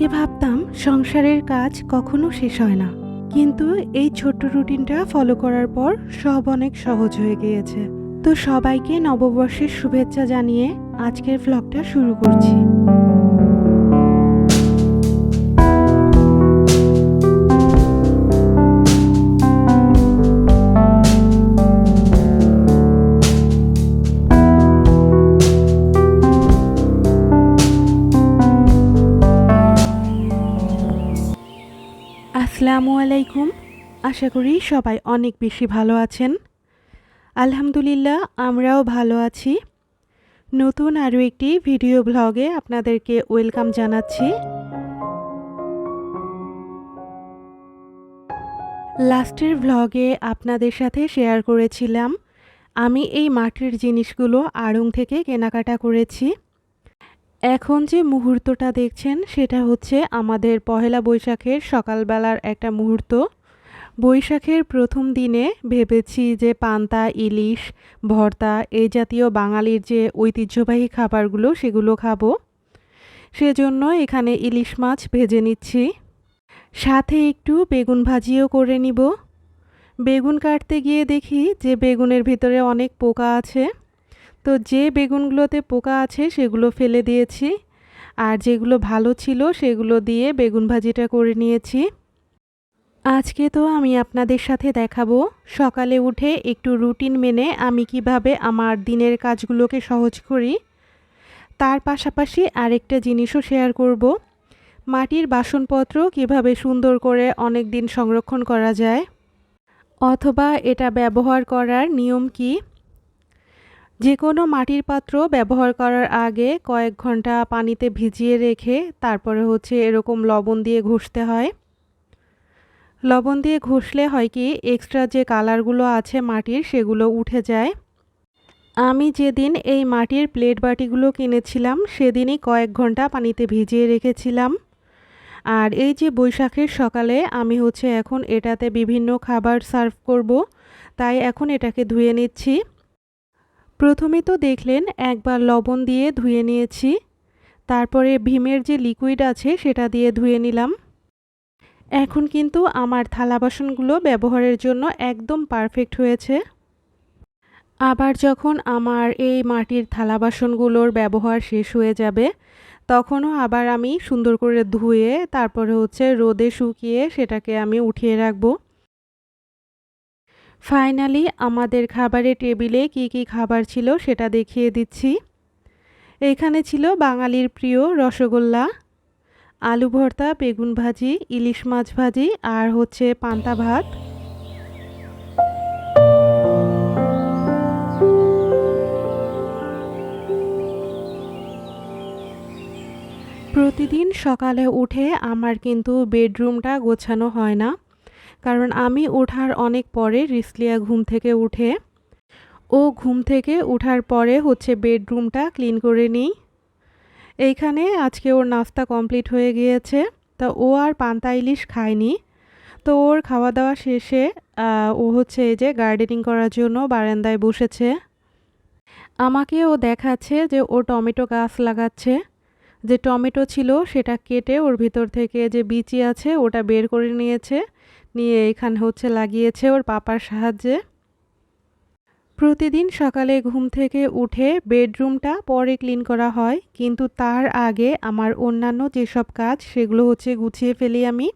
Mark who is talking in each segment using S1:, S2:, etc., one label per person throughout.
S1: আগে ভাবতাম সংসারের কাজ কখনো শেষ হয় না, কিন্তু এই ছোট্ট রুটিনটা ফলো করার পর সব অনেক সহজ হয়ে গিয়েছে। তো সবাইকে নববর্ষের শুভেচ্ছা জানিয়ে আজকের ভ্লগটা শুরু করছি। আসসালামু আলাইকুম। আশা করি সবাই অনেক বেশি ভালো আছেন। আলহামদুলিল্লাহ, আমরাও ভালো আছি। নতুন আরও একটি ভিডিও ব্লগে আপনাদেরকে ওয়েলকাম জানাচ্ছি। লাস্টের ভ্লগে আপনাদের সাথে শেয়ার করেছিলাম আমি এই মাটির জিনিসগুলো আড়ং থেকে কেনাকাটা করেছি। এখন যে মুহূর্তটা দেখছেন সেটা হচ্ছে আমাদের পহেলা বৈশাখের সকালবেলার একটা মুহূর্ত। বৈশাখের প্রথম দিনে ভেবেছি যে পান্তা, ইলিশ, ভর্তা এই জাতীয় বাঙালির যে ঐতিহ্যবাহী খাবারগুলো সেগুলো খাবো। সেজন্য এখানে ইলিশ মাছ ভেজে নিচ্ছি, সাথে একটু বেগুন ভাজিও করে নিব। বেগুন কাটতে গিয়ে দেখি যে বেগুনের ভিতরে অনেক পোকা আছে, তো যে বেগুনগুলোতে পোকা আছে সেগুলো ফেলে দিয়েছি, আর যেগুলো ভালো ছিল সেগুলো দিয়ে বেগুন ভাজিটা করে নিয়েছি। আজকে তো আমি আপনাদের সাথে দেখাবো সকালে উঠে একটু রুটিন মেনে আমি কিভাবে আমার দিনের কাজগুলোকে সহজ করি। তার পাশাপাশি আরেকটা জিনিসও শেয়ার করব, মাটির বাসনপত্র কিভাবে সুন্দর করে অনেক দিন সংরক্ষণ করা যায়, অথবা এটা ব্যবহার করার নিয়ম কি। যে কোনো মাটির পাত্র ব্যবহার করার আগে কয়েক ঘন্টা পানিতে ভিজিয়ে রেখে তারপরে এরকম লবণ দিয়ে ঘষতে হয়। লবণ দিয়ে ঘষলে হয় কি, এক্সট্রা যে কালারগুলো আছে মাটির সেগুলো উঠে যায়। আমি যেদিন এই মাটির প্লেট বাটিগুলো কিনেছিলাম সেদিনই কয়েক ঘন্টা পানিতে ভিজিয়ে রেখেছিলাম। আর এই যে বৈশাখের সকালে আমি এখন এটাতে বিভিন্ন খাবার সার্ভ করব, তাই এখন এটাকে ধুয়ে নিচ্ছি। প্রথমে তো দেখলেন একবার লবণ দিয়ে ধুয়ে নিয়েছি, তারপরে ভীমের যে লিকুইড আছে সেটা দিয়ে ধুয়ে নিলাম। এখন কিন্তু আমার থালা বাসনগুলো ব্যবহারের জন্য একদম পারফেক্ট হয়েছে। আবার যখন আমার এই মাটির থালা বাসনগুলোর ব্যবহার শেষ হয়ে যাবে তখনও আবার আমি সুন্দর করে ধুয়ে তারপরে রোদে শুকিয়ে সেটাকে আমি উঠিয়ে রাখবো। ফাইনালি আমাদের খাবারের টেবিলে কি কি খাবার ছিল সেটা দেখিয়ে দিচ্ছি। এখানে ছিল বাঙালির প্রিয় রসগোল্লা, আলু ভর্তা, বেগুন ভাজি, ইলিশ মাছ ভাজি আর পান্তা ভাত। প্রতিদিন সকালে উঠে আমার কিন্তু বেডরুমটা গোছানো হয় না, কারণ আমি ওঠার অনেক পরে রিসলিয়া ঘুম থেকে উঠে। ও ঘুম থেকে ওঠার পরে বেডরুমটা ক্লিন করে নিই। এইখানে আজকে ওর নাস্তা কমপ্লিট হয়ে গিয়েছে, তা ও আর পান্তা ইলিশ খায়নি। তো ওর খাওয়া দাওয়া শেষে ও এই যে গার্ডেনিং করার জন্য বারান্দায় বসেছে। আমাকে ও দেখাচ্ছে যে ও টমেটো গাছ লাগাচ্ছে। যে টমেটো ছিল সেটা কেটে ওর ভিতর থেকে যে বিচি আছে ওটা বের করে নিয়েছে, নিয়ে এখানে লাগিয়েছে ওর পাপার সাহায্যে। প্রতিদিন সকালে ঘুম থেকে উঠে বেডরুমটা পরে ক্লিন করা হয়, কিন্তু তার আগে আমার অন্যান্য যেসব কাজ সেগুলো গুছিয়ে ফেলি আমি।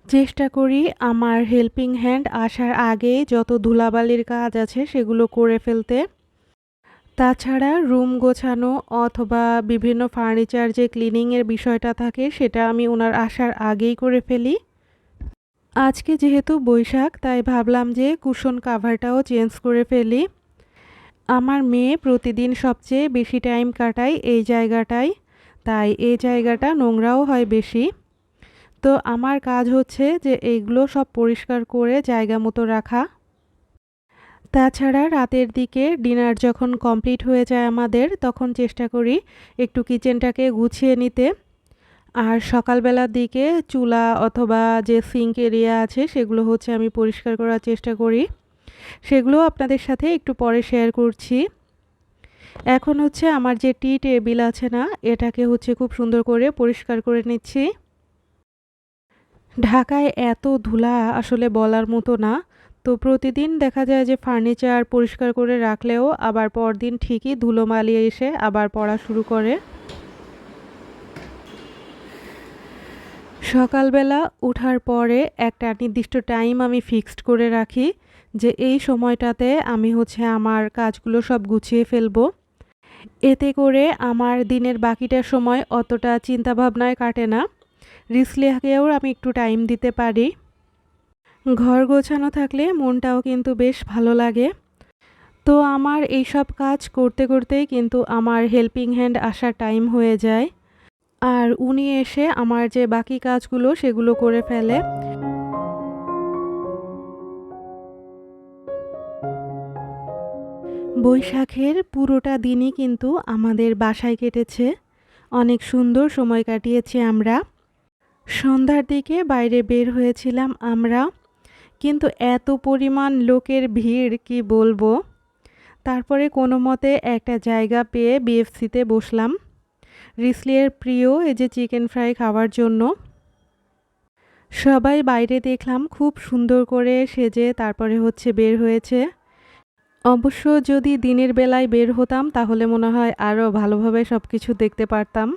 S1: চেষ্টা করি আমার হেল্পিং হ্যান্ড আসার আগে যত ধুলাবালির কাজ আছে সেগুলো করে ফেলতে। তাছাড়া রুম গোছানো অথবা বিভিন্ন ফার্নিচার যে ক্লিনিংয়ের বিষয়টা থাকে সেটা আমি ওনার আসার আগেই করে ফেলি। আজকে যেহেতু বৈশাখ তাই ভাবলাম যে কুশন কাভারটাও চেঞ্জ করে ফেলি। আমার মেয়ে প্রতিদিন সবচেয়ে বেশি টাইম কাটায় এই জায়গাটায়, তাই এই জায়গাটা নোংরাও হয় বেশি। তো আমার কাজ যে এইগুলো সব পরিষ্কার করে জায়গা মতো রাখা। তাছাড়া রাতের দিকে ডিনার যখন কমপ্লিট হয়ে যায় আমাদের, তখন চেষ্টা করি একটু কিচেনটাকে গুছিয়ে নিতে। আর সকালবেলার দিকে চুলা অথবা যে সিঙ্ক এরিয়া আছে সেগুলো আমি পরিষ্কার করার চেষ্টা করি। সেগুলো আপনাদের সাথে একটু পরে শেয়ার করছি। এখন হচ্ছে আমার যে টি টেবিল আছে না, এটাকে হচ্ছে খুব সুন্দর করে পরিষ্কার করে নিচ্ছি। ঢাকায় এত ধুলা আসলে বলার মতো না। তো প্রতিদিন দেখা যায় যে ফার্নিচার পরিষ্কার করে রাখলেও আবার পরদিন ঠিকই ধুলোমালি এসে আবার পড়া শুরু করে। সকালবেলা ওঠার পরে একটা নির্দিষ্ট টাইম আমি ফিক্সড করে রাখি যে এই সময়টাতে আমি হচ্ছে আমার কাজগুলো সব গুছিয়ে ফেলবো। এতে করে আমার দিনের বাকিটা সময় অতটা চিন্তাভাবনায় কাটে না। রিসলিয়াকেও আমি একটু টাইম দিতে পারি। ঘর গোছানো থাকলে মনটাও কিন্তু বেশ ভালো লাগে। তো আমার এইসব কাজ করতে করতেই কিন্তু আমার হেল্পিং হ্যান্ড আসার টাইম হয়ে যায়। আর উনি এসে আমার যে বাকি কাজগুলো সেগুলো করে ফেলে। বৈশাখের পুরোটা দিনই কিন্তু আমাদের বাসায় কেটেছে। অনেক সুন্দর সময় কাটিয়েছি আমরা। সন্ধ্যার দিকে বাইরে বের হয়েছিলাম আমরা, কিন্তু এত পরিমাণ লোকের ভিড় কি বলবো। তারপরে কোনো মতে একটা জায়গা পেয়ে বিএফসিতে বসলাম রিসলিয়ের প্রিয় এই যে চিকেন ফ্রাই খাওয়ার জন্য। সবাই বাইরে দেখলাম খুব সুন্দর করে সেজে তারপরে হচ্ছে বের হয়েছে। অবশ্য যদি দিনের বেলায় বের হতাম তাহলে মনে হয় আরও ভালোভাবে সব কিছু দেখতে পারতাম।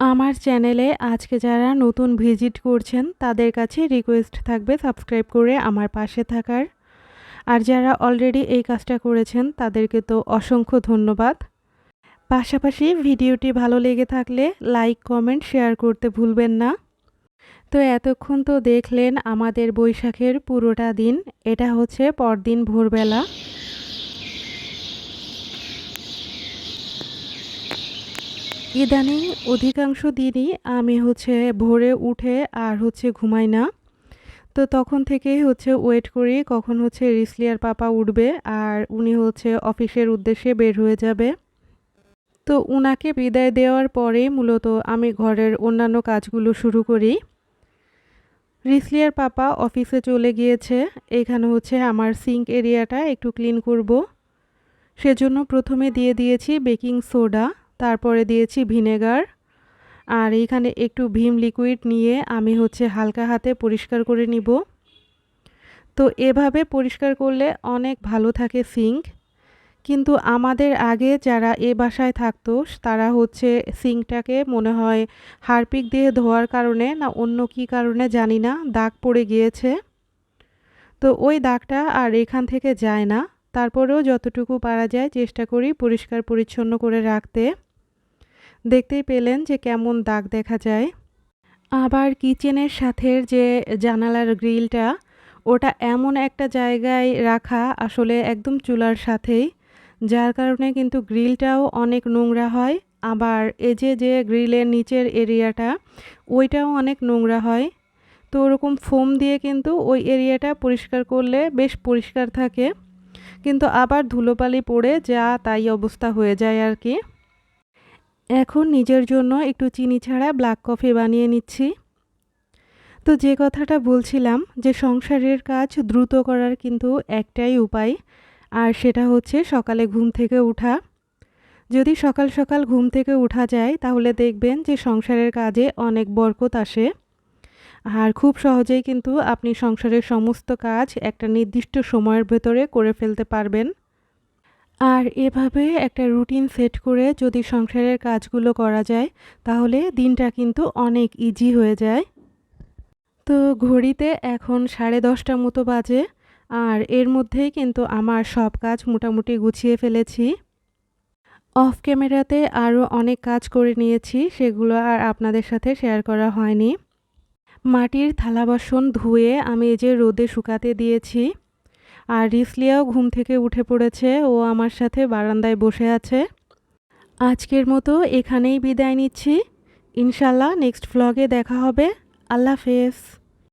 S1: আমার চ্যানেলে আজকে যারা নতুন ভিজিট করছেন তাদের কাছে রিকোয়েস্ট থাকবে সাবস্ক্রাইব করে আমার পাশে থাকার। আর যারা অলরেডি এই কাজটা করেছেন তাদেরকে তো অসংখ্য ধন্যবাদ। পাশাপাশি ভিডিওটি ভালো লেগে থাকলে লাইক কমেন্ট শেয়ার করতে ভুলবেন না। তো এতক্ষণ তো দেখলেন আমাদের বৈশাখের পুরোটা দিন। এটা হচ্ছে পরদিন ভোরবেলা। ইদানিং অধিকাংশ দিনই আমি হচ্ছে ভোরে উঠে আর হচ্ছে ঘুমাই না। তো তখন থেকেই হচ্ছে ওয়েট করি কখন হচ্ছে রিসলিয়ার পাপা উঠবে আর উনি হচ্ছে অফিসের উদ্দেশ্যে বের হয়ে যাবে। তো উনাকে বিদায় দেওয়ার পরেই মূলত আমি ঘরের অন্যান্য কাজগুলো শুরু করি। রিসলিয়ার পাপা অফিসে চলে গিয়েছে। এখানে হচ্ছে আমার সিঙ্ক এরিয়াটা একটু ক্লিন করব। সেজন্য প্রথমে দিয়ে দিয়েছি বেকিং সোডা, তারপরে দিয়েছি ভিনেগার, আর এইখানে একটু ভিম লিকুইড নিয়ে আমি হচ্ছে হালকা হাতে পরিষ্কার করে নিব। তো এভাবে পরিষ্কার করলে অনেক ভালো থাকে সিঙ্ক। কিন্তু আমাদের আগে যারা এ বাসায় থাকতো তারা হচ্ছে সিঙ্কটাকে মনে হয় হারপিক দিয়ে ধোয়ার কারণে না অন্য কী কারণে জানি না দাগ পড়ে গিয়েছে। তো ওই দাগটা আর এখান থেকে যায় না। তারপরেও যতটুকু পারা যায় চেষ্টা করি পরিষ্কার পরিচ্ছন্ন করে রাখতে। দেখতেই পেলেন যে কেমন দাগ দেখা যায়। আবার কিচেনের সাথে যে জানালার গ্রিলটা, ওটা এমন একটা জায়গায় রাখা আসলে একদম চুলার সাথেই, যার কারণে কিন্তু গ্রিলটাও অনেক নোংরা হয়। আবার এই যে গ্রিলের নিচের এরিয়াটা ওইটাও অনেক নোংরা হয়। তো ওরকম ফোম দিয়ে কিন্তু ওই এরিয়াটা পরিষ্কার করলে বেশ পরিষ্কার থাকে, কিন্তু আবার ধুলোবালি পড়ে যা তাই অবস্থা হয়ে যায় আর কি। এখন নিজের জন্য একটু চিনি ছাড়া ব্ল্যাক কফি বানিয়ে নিচ্ছি। তো যে কথাটা বলছিলাম যে সংসারের কাজ দ্রুত করার কিন্তু একটাই উপায়, আর সেটা হচ্ছে সকালে ঘুম থেকে ওঠা। যদি সকাল সকাল ঘুম থেকে ওঠা যায় তাহলে দেখবেন যে সংসারের কাজে অনেক বরকত আসে। আর খুব সহজেই কিন্তু আপনি সংসারের সমস্ত কাজ একটা নির্দিষ্ট সময়ের ভেতরে করে ফেলতে পারবেন। আর এভাবে একটা রুটিন সেট করে যদি সংসারের কাজগুলো করা যায় তাহলে দিনটা কিন্তু অনেক ইজি হয়ে যায়। তো ঘড়িতে এখন 10:30 মতো বাজে, আর এর মধ্যেই কিন্তু আমার সব কাজ মোটামুটি গুছিয়ে ফেলেছি। অফ ক্যামেরাতে আরও অনেক কাজ করে নিয়েছি, সেগুলো আর আপনাদের সাথে শেয়ার করা হয়নি। মাটির থালা বাসন ধুয়ে আমি এই যে রোদে শুকাতে দিয়েছি। আর রিসলিয়াও ঘুম থেকে উঠে পড়েছে, ও আমার সাথে বারান্দায় বসে আছে। আজকের মতো এখানেই বিদায় নিচ্ছি। ইনশাল্লাহ নেক্সট ভ্লগে দেখা হবে। আল্লাহ হাফেজ।